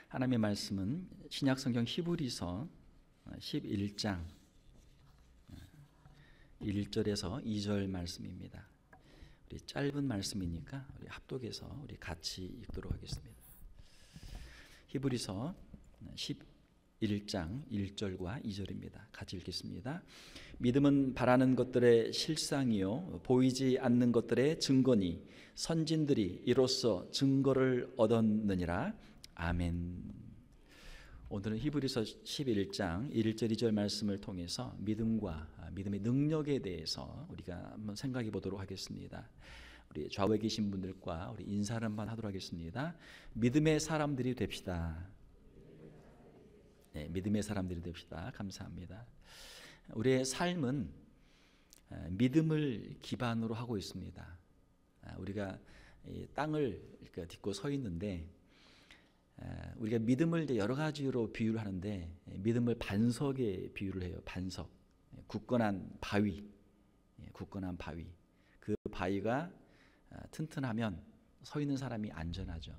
하나님의 말씀은 신약성경 히브리서 11장 1절에서 2절 말씀입니다. 우리 짧은 말씀이니까 우리 합독해서 우리 같이 읽도록 하겠습니다. 히브리서 11장 1절과 2절입니다. 같이 읽겠습니다. 믿음은 바라는 것들의 실상이요 보이지 않는 것들의 증거니 선진들이 이로써 증거를 얻었느니라. 아멘. 오늘은 히브리서 11장 1절 2절 말씀을 통해서 믿음과 믿음의 능력에 대해서 우리가 한번 생각해 보도록 하겠습니다. 우리 좌우에 계신 분들과 우리 인사를 한번 하도록 하겠습니다. 믿음의 사람들이 됩시다. 네, 믿음의 사람들이 됩시다. 감사합니다. 우리의 삶은 믿음을 기반으로 하고 있습니다. 우리가 땅을 딛고 서 있는데 우리가 믿음을 이제 여러 가지로 비유를 하는데 믿음을 반석에 비유를 해요. 반석, 굳건한 바위, 굳건한 바위. 그 바위가 튼튼하면 서 있는 사람이 안전하죠.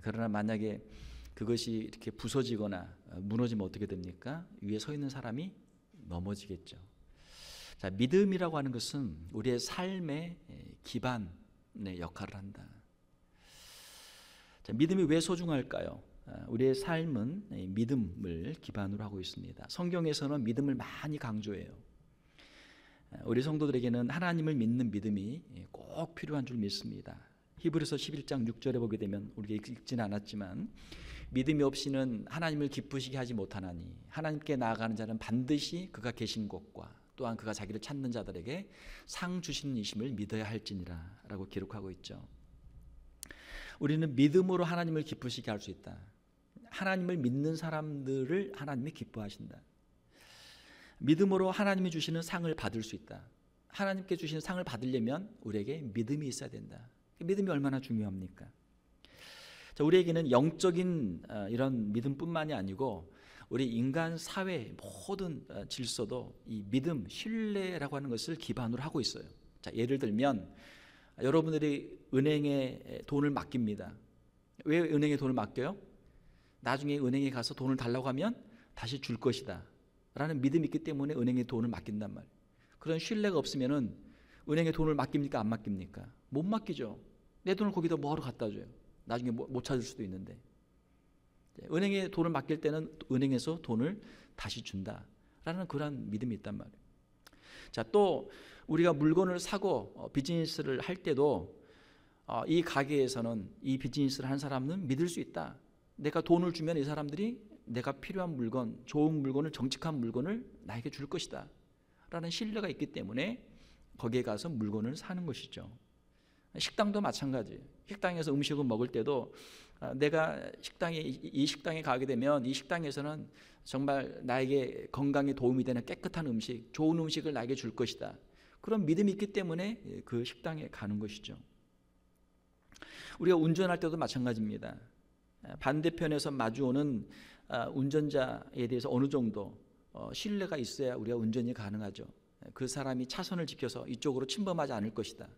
그러나 만약에 그것이 이렇게 부서지거나 무너지면 어떻게 됩니까? 위에 서 있는 사람이 넘어지겠죠. 자, 믿음이라고 하는 것은 우리의 삶의 기반의 역할을 한다. 자, 믿음이 왜 소중할까요? 우리의 삶은 믿음을 기반으로 하고 있습니다. 성경에서는 믿음을 많이 강조해요. 우리 성도들에게는 하나님을 믿는 믿음이 꼭 필요한 줄 믿습니다. 히브리서 11장 6절에 보게 되면 우리가 읽지는 않았지만 믿음이 없이는 하나님을 기쁘시게 하지 못하나니 하나님께 나아가는 자는 반드시 그가 계신 곳과 또한 그가 자기를 찾는 자들에게 상 주시는 이심을 믿어야 할지니라 라고 기록하고 있죠. 우리는 믿음으로 하나님을 기쁘시게 할 수 있다. 하나님을 믿는 사람들을 하나님이 기뻐하신다. 믿음으로 하나님이 주시는 상을 받을 수 있다. 하나님께 주시는 상을 받으려면 우리에게 믿음이 있어야 된다. 믿음이 얼마나 중요합니까? 자, 우리에게는 영적인 이런 믿음뿐만이 아니고 우리 인간 사회 모든 질서도 이 믿음, 신뢰라고 하는 것을 기반으로 하고 있어요. 자, 예를 들면 여러분들이 은행에 돈을 맡깁니다. 왜 은행에 돈을 맡겨요? 나중에 은행에 가서 돈을 달라고 하면 다시 줄 것이다 라는 믿음이 있기 때문에 은행에 돈을 맡긴단 말이에요. 그런 신뢰가 없으면 은행에 돈을 맡깁니까? 안 맡깁니까? 못 맡기죠. 내 돈을 거기다 뭐하러 갖다 줘요? 나중에 못 찾을 수도 있는데. 은행에 돈을 맡길 때는 은행에서 돈을 다시 준다라는 그런 믿음이 있단 말이에요. 자, 또 우리가 물건을 사고 비즈니스를 할 때도 이 가게에서는 이 비즈니스를 한 사람은 믿을 수 있다. 내가 돈을 주면 이 사람들이 내가 필요한 물건, 좋은 물건을, 정직한 물건을 나에게 줄 것이다 라는 신뢰가 있기 때문에 거기에 가서 물건을 사는 것이죠. 식당도 마찬가지예요. 식당에서 음식을 먹을 때도 내가 이 식당에 가게 되면 이 식당에서는 정말 나에게 건강에 도움이 되는 깨끗한 음식, 좋은 음식을 나에게 줄 것이다. 그런 믿음이 있기 때문에 그 식당에 가는 것이죠. 우리가 운전할 때도 마찬가지입니다. 반대편에서 마주오는 운전자에 대해서 어느 정도 신뢰가 있어야 우리가 운전이 가능하죠. 그 사람이 차선을 지켜서 이쪽으로 침범하지 않을 것이다.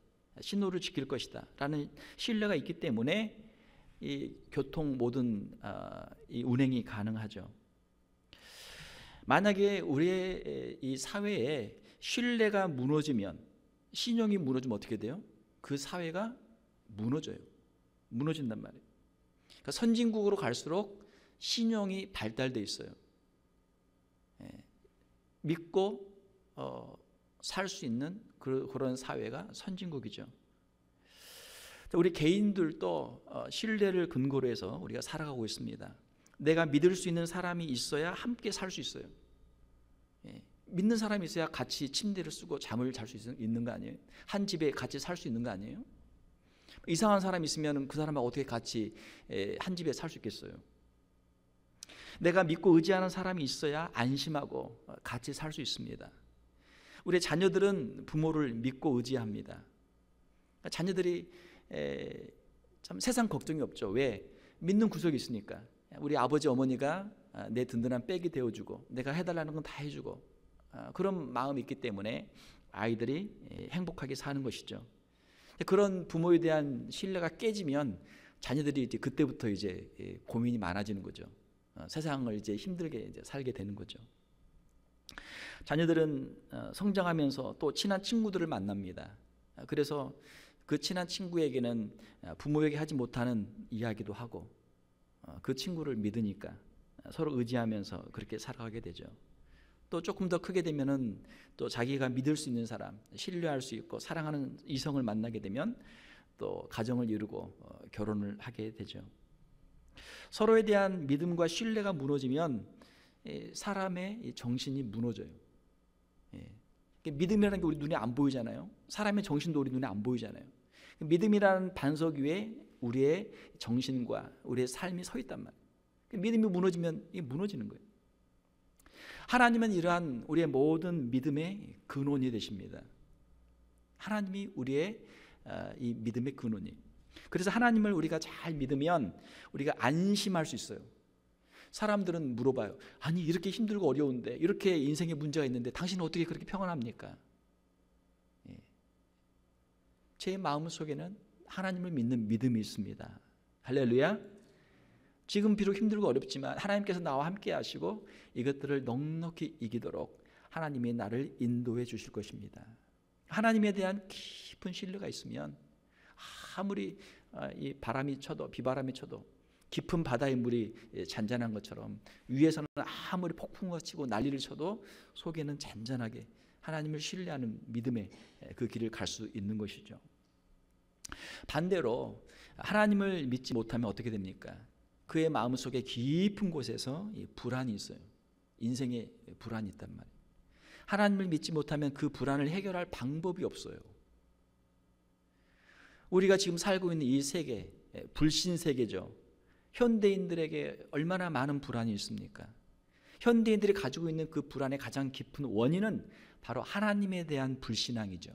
신호를 지킬 것이다 라는 신뢰가 있기 때문에 이 교통 모든 이 운행이 가능하죠. 만약에 우리의 이 사회에 신뢰가 무너지면, 신용이 무너지면 어떻게 돼요? 그 사회가 무너져요. 무너진단 말이에요. 그러니까 선진국으로 갈수록 신용이 발달돼 있어요. 믿고 살 수 있는 그런 사회가 선진국이죠. 우리 개인들도 신뢰를 근거로 해서 우리가 살아가고 있습니다. 내가 믿을 수 있는 사람이 있어야 함께 살 수 있어요. 믿는 사람이 있어야 같이 침대를 쓰고 잠을 잘 수 있는 거 아니에요? 한 집에 같이 살 수 있는 거 아니에요? 이상한 사람이 있으면 그 사람하고 어떻게 같이 한 집에 살 수 있겠어요? 내가 믿고 의지하는 사람이 있어야 안심하고 같이 살 수 있습니다. 우리 자녀들은 부모를 믿고 의지합니다. 자녀들이 참 세상 걱정이 없죠. 왜? 믿는 구석이 있으니까. 우리 아버지 어머니가 내 든든한 백이 되어주고 내가 해달라는 건 다 해주고 그런 마음이 있기 때문에 아이들이 행복하게 사는 것이죠. 그런 부모에 대한 신뢰가 깨지면 자녀들이 이제 그때부터 이제 고민이 많아지는 거죠. 세상을 이제 힘들게 이제 살게 되는 거죠. 자녀들은 성장하면서 또 친한 친구들을 만납니다. 그래서 그 친한 친구에게는 부모에게 하지 못하는 이야기도 하고 그 친구를 믿으니까 서로 의지하면서 그렇게 살아가게 되죠. 또 조금 더 크게 되면은 또 자기가 믿을 수 있는 사람, 신뢰할 수 있고 사랑하는 이성을 만나게 되면 또 가정을 이루고 결혼을 하게 되죠. 서로에 대한 믿음과 신뢰가 무너지면 사람의 정신이 무너져요. 믿음이라는 게 우리 눈에 안 보이잖아요. 사람의 정신도 우리 눈에 안 보이잖아요. 믿음이라는 반석 위에 우리의 정신과 우리의 삶이 서 있단 말이에요. 믿음이 무너지면 이게 무너지는 거예요. 하나님은 이러한 우리의 모든 믿음의 근원이 되십니다. 하나님이 우리의 이 믿음의 근원이. 그래서 하나님을 우리가 잘 믿으면 우리가 안심할 수 있어요. 사람들은 물어봐요. 아니 이렇게 힘들고 어려운데 이렇게 인생에 문제가 있는데 당신은 어떻게 그렇게 평안합니까? 제 마음속에는 하나님을 믿는 믿음이 있습니다. 할렐루야. 지금 비록 힘들고 어렵지만 하나님께서 나와 함께 하시고 이것들을 넉넉히 이기도록 하나님이 나를 인도해 주실 것입니다. 하나님에 대한 깊은 신뢰가 있으면 아무리 이 바람이 쳐도 비바람이 쳐도 깊은 바다의 물이 잔잔한 것처럼 위에서는 아무리 폭풍우가 치고 난리를 쳐도 속에는 잔잔하게 하나님을 신뢰하는 믿음의 그 길을 갈 수 있는 것이죠. 반대로 하나님을 믿지 못하면 어떻게 됩니까? 그의 마음속에 깊은 곳에서 불안이 있어요. 인생에 불안이 있단 말이에요. 하나님을 믿지 못하면 그 불안을 해결할 방법이 없어요. 우리가 지금 살고 있는 이 세계, 불신 세계죠. 현대인들에게 얼마나 많은 불안이 있습니까? 현대인들이 가지고 있는 그 불안의 가장 깊은 원인은 바로 하나님에 대한 불신앙이죠.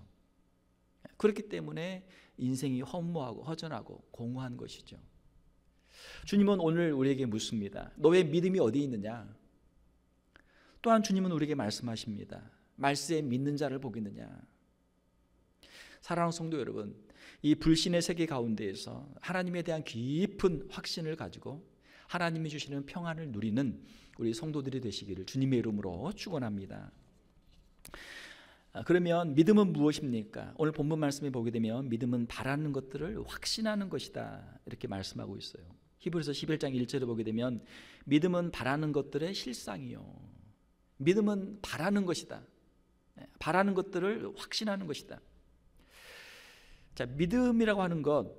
그렇기 때문에 인생이 허무하고 허전하고 공허한 것이죠. 주님은 오늘 우리에게 묻습니다. 너의 믿음이 어디 있느냐? 또한 주님은 우리에게 말씀하십니다. 말씀에 믿는 자를 보겠느냐? 사랑하는 성도 여러분, 이 불신의 세계 가운데에서 하나님에 대한 깊은 확신을 가지고 하나님이 주시는 평안을 누리는 우리 성도들이 되시기를 주님의 이름으로 축원합니다. 그러면 믿음은 무엇입니까? 오늘 본문 말씀에 보게 되면 믿음은 바라는 것들을 확신하는 것이다 이렇게 말씀하고 있어요. 히브리서 11장 1절에 보게 되면 믿음은 바라는 것들의 실상이요. 믿음은 바라는 것이다. 바라는 것들을 확신하는 것이다. 자, 믿음이라고 하는 것,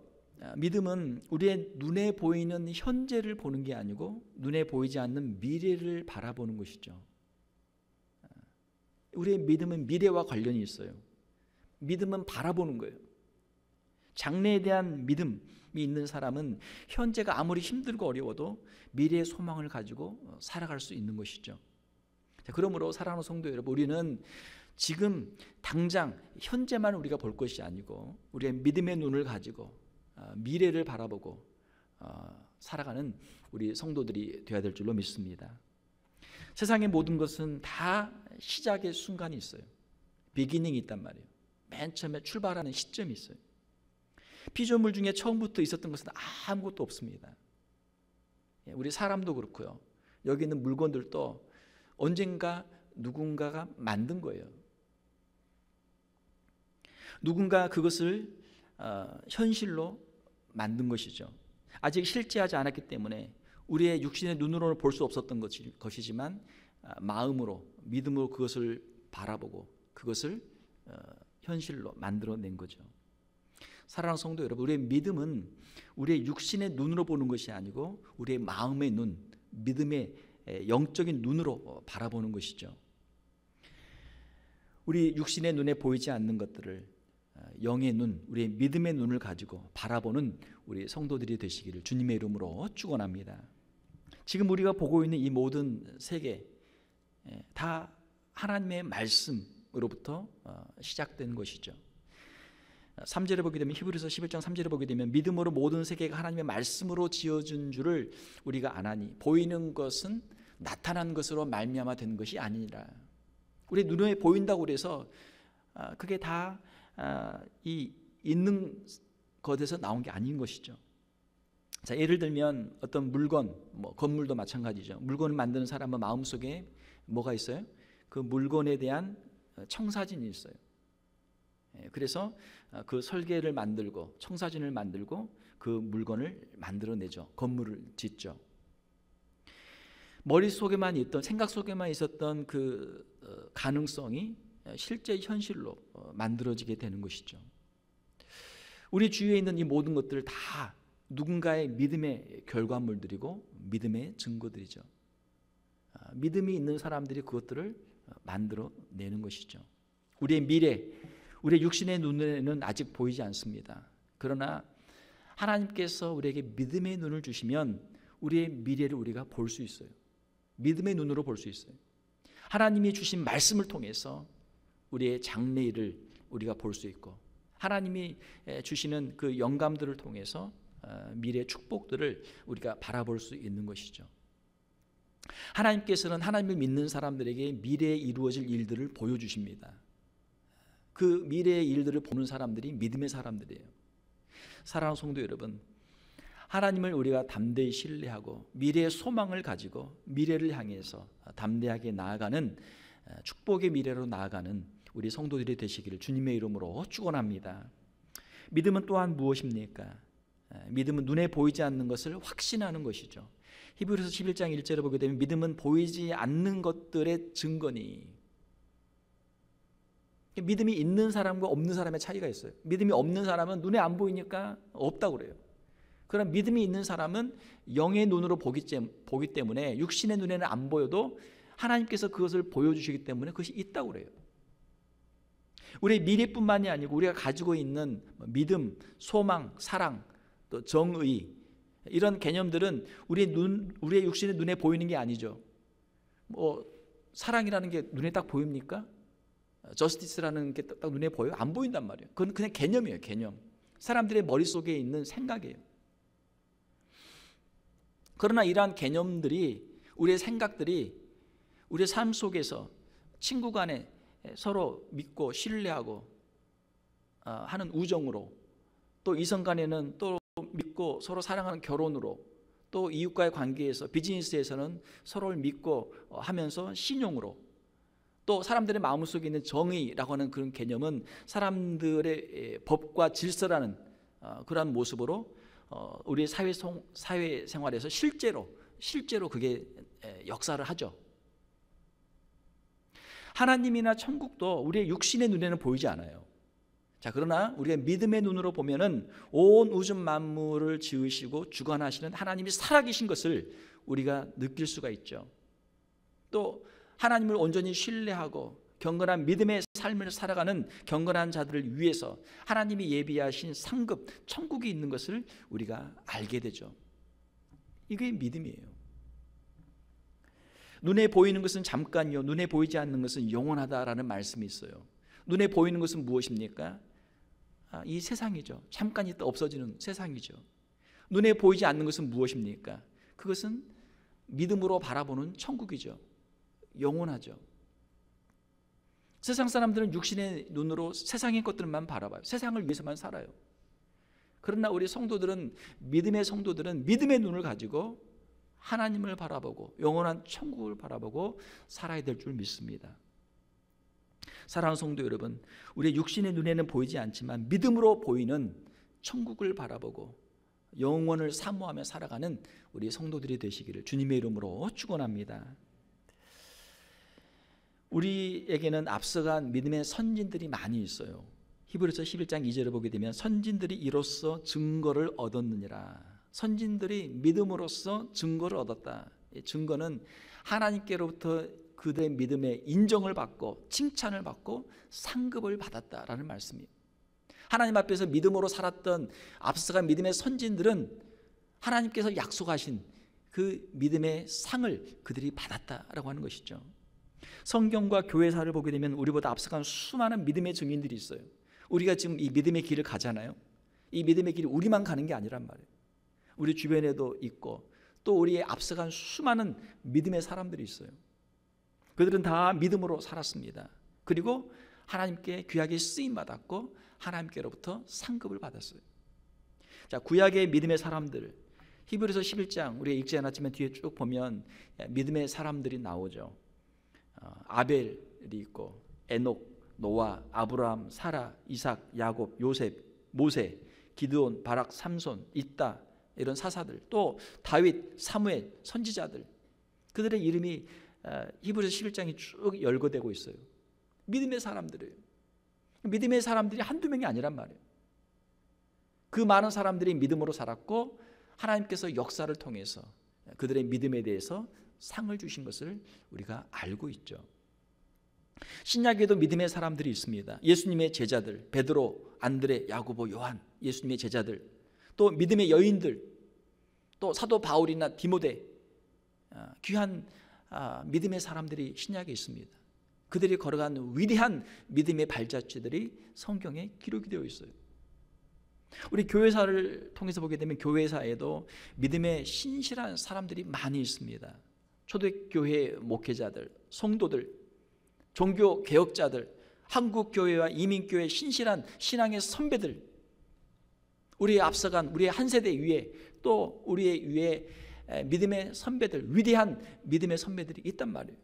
믿음은 우리의 눈에 보이는 현재를 보는 게 아니고 눈에 보이지 않는 미래를 바라보는 것이죠. 우리의 믿음은 미래와 관련이 있어요. 믿음은 바라보는 거예요. 장래에 대한 믿음이 있는 사람은 현재가 아무리 힘들고 어려워도 미래의 소망을 가지고 살아갈 수 있는 것이죠. 자, 그러므로 사랑하는 성도 여러분, 우리는 지금 당장 현재만 우리가 볼 것이 아니고 우리의 믿음의 눈을 가지고 미래를 바라보고 살아가는 우리 성도들이 되어야 될 줄로 믿습니다. 세상의 모든 것은 다 시작의 순간이 있어요. 비기닝이 있단 말이에요. 맨 처음에 출발하는 시점이 있어요. 피조물 중에 처음부터 있었던 것은 아무것도 없습니다. 우리 사람도 그렇고요. 여기 있는 물건들도 언젠가 누군가가 만든 거예요. 누군가 그것을 현실로 만든 것이죠. 아직 실제하지 않았기 때문에 우리의 육신의 눈으로는 볼 수 없었던 것이지만 마음으로 믿음으로 그것을 바라보고 그것을 현실로 만들어낸 거죠. 사랑하는 성도 여러분, 우리의 믿음은 우리의 육신의 눈으로 보는 것이 아니고 우리의 마음의 눈, 믿음의 영적인 눈으로 바라보는 것이죠. 우리 육신의 눈에 보이지 않는 것들을 영의 눈, 우리의 믿음의 눈을 가지고 바라보는 우리 성도들이 되시기를 주님의 이름으로 축원합니다. 지금 우리가 보고 있는 이 모든 세계 다 하나님의 말씀으로부터 시작된 것이죠. 3절에 보게 되면 히브리서 11장 3절에 보게 되면 믿음으로 모든 세계가 하나님의 말씀으로 지어진 줄을 우리가 아나니 보이는 것은 나타난 것으로 말미암아 된 것이 아니라. 우리 눈에 보인다고 그래서 그게 다 이 있는 것에서 나온 게 아닌 것이죠. 자, 예를 들면 어떤 물건, 뭐 건물도 마찬가지죠. 물건을 만드는 사람은 마음속에 뭐가 있어요? 그 물건에 대한 청사진이 있어요. 그래서 그 설계를 만들고 청사진을 만들고 그 물건을 만들어내죠. 건물을 짓죠. 머릿속에만 있던, 생각 속에만 있었던 그 가능성이 실제 현실로 만들어지게 되는 것이죠. 우리 주위에 있는 이 모든 것들을 다 누군가의 믿음의 결과물들이고 믿음의 증거들이죠. 믿음이 있는 사람들이 그것들을 만들어내는 것이죠. 우리의 미래, 우리의 육신의 눈에는 아직 보이지 않습니다. 그러나 하나님께서 우리에게 믿음의 눈을 주시면 우리의 미래를 우리가 볼 수 있어요. 믿음의 눈으로 볼 수 있어요. 하나님이 주신 말씀을 통해서 우리의 장래일을 우리가 볼 수 있고, 하나님이 주시는 그 영감들을 통해서 미래의 축복들을 우리가 바라볼 수 있는 것이죠. 하나님께서는 하나님을 믿는 사람들에게 미래에 이루어질 일들을 보여주십니다. 그 미래의 일들을 보는 사람들이 믿음의 사람들이에요. 사랑하는 성도 여러분, 하나님을 우리가 담대히 신뢰하고 미래의 소망을 가지고 미래를 향해서 담대하게 나아가는 축복의 미래로 나아가는 우리 성도들이 되시기를 주님의 이름으로 축원합니다. 믿음은 또한 무엇입니까? 믿음은 눈에 보이지 않는 것을 확신하는 것이죠. 히브리서 11장 1절을 보게 되면 믿음은 보이지 않는 것들의 증거니. 믿음이 있는 사람과 없는 사람의 차이가 있어요. 믿음이 없는 사람은 눈에 안 보이니까 없다고 그래요. 그러나 믿음이 있는 사람은 영의 눈으로 보기 때문에 육신의 눈에는 안 보여도 하나님께서 그것을 보여주시기 때문에 그것이 있다고 그래요. 우리의 미래뿐만이 아니고 우리가 가지고 있는 믿음, 소망, 사랑, 또 정의, 이런 개념들은 우리의 육신의 눈에 보이는 게 아니죠. 뭐 사랑이라는 게 눈에 딱 보입니까? 저스티스라는 게 딱 눈에 보여요? 안 보인단 말이에요. 그건 그냥 개념이에요. 개념. 사람들의 머릿속에 있는 생각이에요. 그러나 이러한 개념들이, 우리의 생각들이 우리의 삶 속에서 친구 간에 서로 믿고 신뢰하고 하는 우정으로, 또 이성 간에는 또 믿고 서로 사랑하는 결혼으로, 또 이웃과의 관계에서, 비즈니스에서는 서로를 믿고 하면서 신용으로, 또 사람들의 마음속에 있는 정의라고 하는 그런 개념은 사람들의 법과 질서라는 그러한 모습으로 우리의 사회 생활에서 실제로 그게 역사를 하죠. 하나님이나 천국도 우리의 육신의 눈에는 보이지 않아요. 자, 그러나 우리가 믿음의 눈으로 보면은 온 우주 만물을 지으시고 주관하시는 하나님이 살아계신 것을 우리가 느낄 수가 있죠. 또 하나님을 온전히 신뢰하고 경건한 믿음의 삶을 살아가는 경건한 자들을 위해서 하나님이 예비하신 상급 천국이 있는 것을 우리가 알게 되죠. 이게 믿음이에요. 눈에 보이는 것은 잠깐이요, 눈에 보이지 않는 것은 영원하다라는 말씀이 있어요. 눈에 보이는 것은 무엇입니까? 이 세상이죠. 잠깐 있다 없어지는 세상이죠. 눈에 보이지 않는 것은 무엇입니까? 그것은 믿음으로 바라보는 천국이죠. 영원하죠. 세상 사람들은 육신의 눈으로 세상의 것들만 바라봐요. 세상을 위해서만 살아요. 그러나 우리 성도들은, 믿음의 성도들은 믿음의 눈을 가지고 하나님을 바라보고 영원한 천국을 바라보고 살아야 될 줄 믿습니다. 사랑하는 성도 여러분, 우리의 육신의 눈에는 보이지 않지만 믿음으로 보이는 천국을 바라보고 영원을 사모하며 살아가는 우리 성도들이 되시기를 주님의 이름으로 축원합니다. 우리에게는 앞서간 믿음의 선진들이 많이 있어요. 히브리서 11장 2절을 보게 되면 선진들이 이로써 증거를 얻었느니라. 선진들이 믿음으로써 증거를 얻었다. 증거는 하나님께로부터 그들의 믿음의 인정을 받고 칭찬을 받고 상급을 받았다라는 말씀이에요. 하나님 앞에서 믿음으로 살았던 앞서간 믿음의 선진들은 하나님께서 약속하신 그 믿음의 상을 그들이 받았다라고 하는 것이죠. 성경과 교회사를 보게 되면 우리보다 앞서간 수많은 믿음의 증인들이 있어요. 우리가 지금 이 믿음의 길을 가잖아요. 이 믿음의 길이 우리만 가는 게 아니란 말이에요. 우리 주변에도 있고 또 우리의 앞서간 수많은 믿음의 사람들이 있어요. 그들은 다 믿음으로 살았습니다. 그리고 하나님께 귀하게 쓰임 받았고 하나님께로부터 상급을 받았어요. 자, 구약의 믿음의 사람들, 히브리서 11장 우리가 읽지 않았지만 뒤에 쭉 보면 믿음의 사람들이 나오죠. 아벨이 있고 에녹, 노아, 아브라함, 사라, 이삭, 야곱, 요셉, 모세, 기드온, 바락, 삼손, 있다, 이런 사사들, 또 다윗, 사무엘, 선지자들, 그들의 이름이 히브리서 11장이 쭉 열거되고 있어요. 믿음의 사람들이에요. 믿음의 사람들이 한두 명이 아니란 말이에요. 그 많은 사람들이 믿음으로 살았고 하나님께서 역사를 통해서 그들의 믿음에 대해서 상을 주신 것을 우리가 알고 있죠. 신약에도 믿음의 사람들이 있습니다. 예수님의 제자들, 베드로, 안드레, 야고보, 요한, 예수님의 제자들, 또 믿음의 여인들, 또 사도 바울이나 디모데, 귀한 믿음의 사람들이 신약에 있습니다. 그들이 걸어간 위대한 믿음의 발자취들이 성경에 기록이 되어 있어요. 우리 교회사를 통해서 보게 되면 교회사에도 믿음의 신실한 사람들이 많이 있습니다. 초대교회 목회자들, 성도들, 종교 개혁자들, 한국교회와 이민교회 신실한 신앙의 선배들, 우리의 앞서간 우리의 한 세대 위에 또 우리의 위에 믿음의 선배들, 위대한 믿음의 선배들이 있단 말이에요.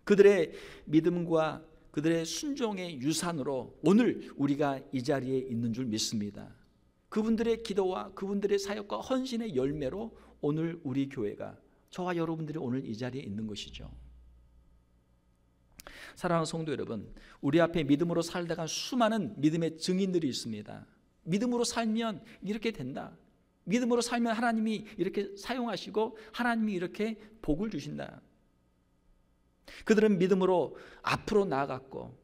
그들의 믿음과 그들의 순종의 유산으로 오늘 우리가 이 자리에 있는 줄 믿습니다. 그분들의 기도와 그분들의 사역과 헌신의 열매로 오늘 우리 교회가, 저와 여러분들이 오늘 이 자리에 있는 것이죠. 사랑하는 성도 여러분, 우리 앞에 믿음으로 살다간 수많은 믿음의 증인들이 있습니다. 믿음으로 살면 이렇게 된다. 믿음으로 살면 하나님이 이렇게 사용하시고 하나님이 이렇게 복을 주신다. 그들은 믿음으로 앞으로 나아갔고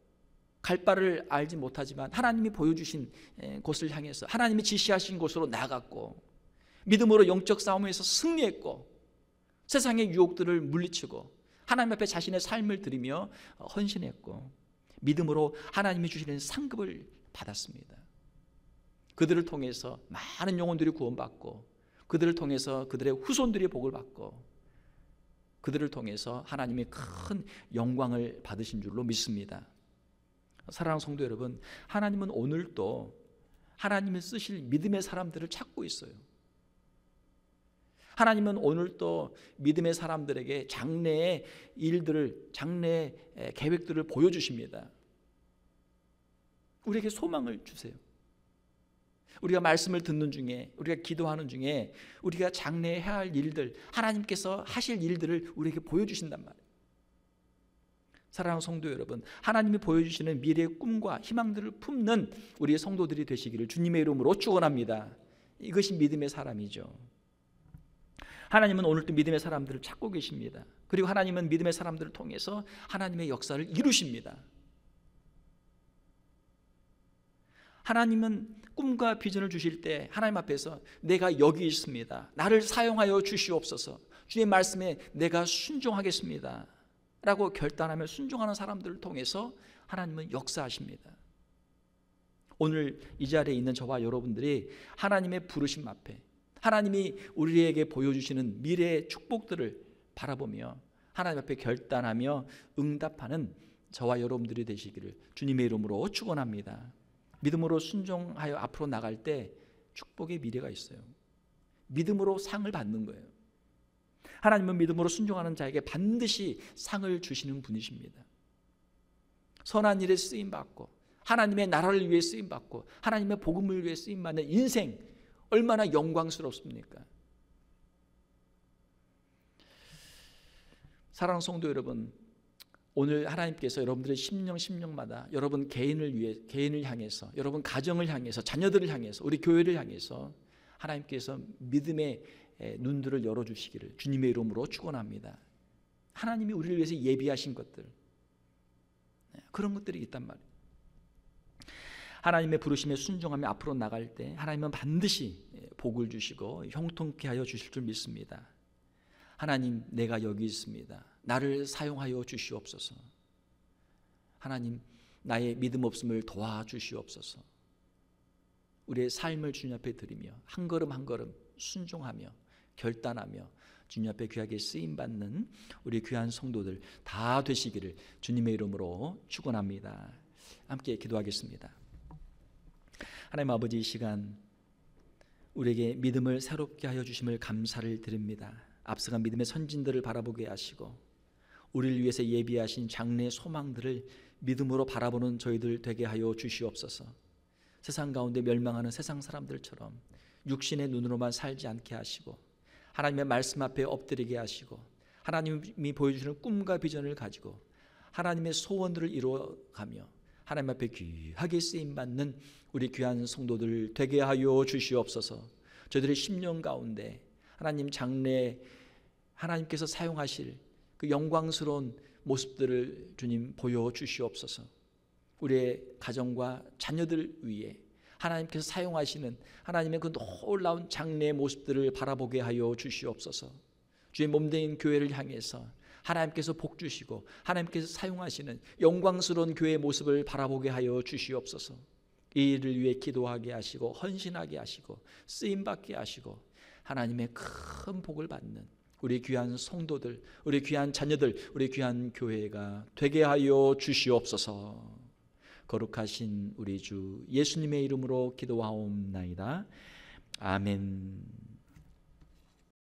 갈 바를 알지 못하지만 하나님이 보여주신 곳을 향해서 하나님이 지시하신 곳으로 나아갔고 믿음으로 영적 싸움에서 승리했고 세상의 유혹들을 물리치고 하나님 앞에 자신의 삶을 드리며 헌신했고 믿음으로 하나님이 주시는 상급을 받았습니다. 그들을 통해서 많은 영혼들이 구원받고 그들을 통해서 그들의 후손들이 복을 받고 그들을 통해서 하나님이 큰 영광을 받으신 줄로 믿습니다. 사랑하는 성도 여러분, 하나님은 오늘도 하나님이 쓰실 믿음의 사람들을 찾고 있어요. 하나님은 오늘도 믿음의 사람들에게 장래의 일들을, 장래의 계획들을 보여주십니다. 우리에게 소망을 주세요. 우리가 말씀을 듣는 중에, 우리가 기도하는 중에 우리가 장래에 해야 할 일들, 하나님께서 하실 일들을 우리에게 보여주신단 말이에요. 사랑하는 성도 여러분, 하나님이 보여주시는 미래의 꿈과 희망들을 품는 우리의 성도들이 되시기를 주님의 이름으로 축원합니다. 이것이 믿음의 사람이죠. 하나님은 오늘도 믿음의 사람들을 찾고 계십니다. 그리고 하나님은 믿음의 사람들을 통해서 하나님의 역사를 이루십니다. 하나님은 꿈과 비전을 주실 때 하나님 앞에서 내가 여기 있습니다, 나를 사용하여 주시옵소서, 주의 말씀에 내가 순종하겠습니다 라고 결단하며 순종하는 사람들을 통해서 하나님은 역사하십니다. 오늘 이 자리에 있는 저와 여러분들이 하나님의 부르심 앞에 하나님이 우리에게 보여주시는 미래의 축복들을 바라보며 하나님 앞에 결단하며 응답하는 저와 여러분들이 되시기를 주님의 이름으로 축원합니다. 믿음으로 순종하여 앞으로 나갈 때 축복의 미래가 있어요. 믿음으로 상을 받는 거예요. 하나님은 믿음으로 순종하는 자에게 반드시 상을 주시는 분이십니다. 선한 일에 쓰임받고 하나님의 나라를 위해 쓰임받고 하나님의 복음을 위해 쓰임받는 인생, 얼마나 영광스럽습니까? 사랑하는 성도 여러분, 오늘 하나님께서 여러분들의 심령마다 여러분 개인을 위해, 개인을 향해서, 여러분 가정을 향해서, 자녀들을 향해서, 우리 교회를 향해서 하나님께서 믿음의 눈들을 열어주시기를 주님의 이름으로 축원합니다. 하나님이 우리를 위해서 예비하신 것들, 그런 것들이 있단 말이에요. 하나님의 부르심에 순종하며 앞으로 나갈 때 하나님은 반드시 복을 주시고 형통케 하여 주실 줄 믿습니다. 하나님, 내가 여기 있습니다, 나를 사용하여 주시옵소서. 하나님, 나의 믿음 없음을 도와주시옵소서. 우리의 삶을 주님 앞에 드리며 한 걸음 한 걸음 순종하며 결단하며 주님 앞에 귀하게 쓰임받는 우리 귀한 성도들 다 되시기를 주님의 이름으로 축원합니다. 함께 기도하겠습니다. 하나님 아버지, 이 시간 우리에게 믿음을 새롭게 하여 주심을 감사를 드립니다. 앞서간 믿음의 선진들을 바라보게 하시고 우리를 위해서 예비하신 장래의 소망들을 믿음으로 바라보는 저희들 되게 하여 주시옵소서. 세상 가운데 멸망하는 세상 사람들처럼 육신의 눈으로만 살지 않게 하시고 하나님의 말씀 앞에 엎드리게 하시고 하나님이 보여주시는 꿈과 비전을 가지고 하나님의 소원들을 이루어가며 하나님 앞에 귀하게 쓰임받는 우리 귀한 성도들 되게 하여 주시옵소서. 저희들의 심령 가운데 하나님 장래 하나님께서 사용하실 그 영광스러운 모습들을 주님 보여주시옵소서. 우리의 가정과 자녀들 위해 하나님께서 사용하시는 하나님의 그 놀라운 장래의 모습들을 바라보게 하여 주시옵소서. 주의 몸된 교회를 향해서 하나님께서 복 주시고 하나님께서 사용하시는 영광스러운 교회의 모습을 바라보게 하여 주시옵소서. 이 일을 위해 기도하게 하시고 헌신하게 하시고 쓰임받게 하시고 하나님의 큰 복을 받는 우리 귀한 성도들, 우리 귀한 자녀들, 우리 귀한 교회가 되게 하여 주시옵소서. 거룩하신 우리 주 예수님의 이름으로 기도하옵나이다. 아멘.